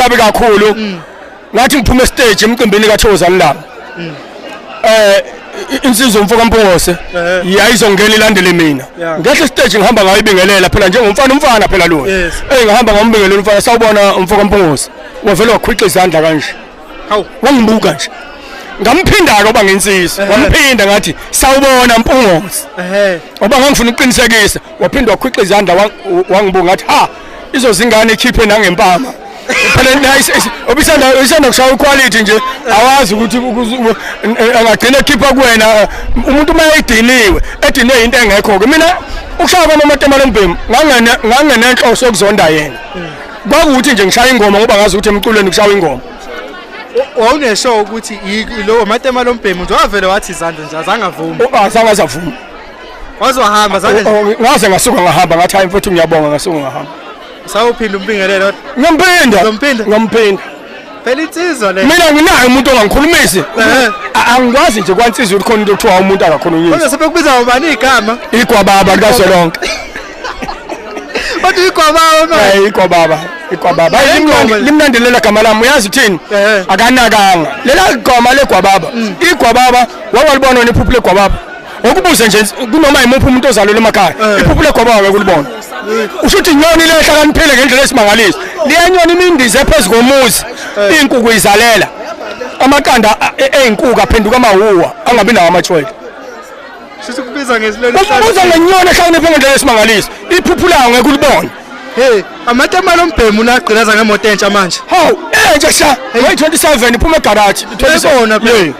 kabi kakhulu ngathi ngiphume stage emcimbini kaKhuzani la insizwa umfoka Mpungose yayizongena ilandele mina ngehle stage ngihamba ngayibingelela phela njengomfana phela lo ngihamba ngombingelela umfana sawubona umfoka Mpungose wavela wakhwixa izandla kanje hawu wangibuka nje ngamphinda ke oba ngensizwa wamphinda ngathi sawubona Mpungose oba ngangifuna uqinisekisa waphinda wakhwixa izandla wangibuka ngathi ha izozingane ikhiphe nangempama phela nice obisanda kushaya quality nje awazi ukuthi angagcina ekhipha kuwena umuntu mayidiniwe edinwe into engekho ke mina ukushaya kwamamatema lombhemu ngangenenhloso yokuzonda yena kwakuthi nje ngishaya ingoma ngoba ngazi ukuthi emculweni kushaya ingoma wawunesho ukuthi lo matema lombhemu nje wavele wathi izandla nje azangavuma azangazavuma wazohamba ngaze ngasuka ngahamba ngathi hayi mfowethu ngiyabonga ngasuka ngahamba sawuphinda umbingelele ngamphinda phela insizwa le mina nginayo umuntu ongangikhulumisi angikwazi nje kwansizwa ukuthi khona into kuthiwa umuntu akakhulunyisi kodwa sebekubiza ngobani igama igwababa likazolonke kodwa igwababa igwababa limnandelela gama lami uyazi uthini akanakanga lela gama legwababa igwababa wawalibona wena iphupho legwababa ukubuze nje kunoma imuphi umuntu ozalwe emakhaya iphupho legwababa bekulibona ushuthi inyoni lehlakaniphile ngendlela esimangaliso liyenyoni imindize phezulu komuzi inkukhu izalela amaqanda einkukhu aphenduka amahuwa angabi nawo amachwele sithi kubiza ngesilelo ubuza ngenyoni ehlakaniphe ngendlela esimangaliso iphupho lawo ngeke ulibone amatema lombhemu unagqilaza ngemoto entsha manje hawu entsha sha 27 iphuma egarage 27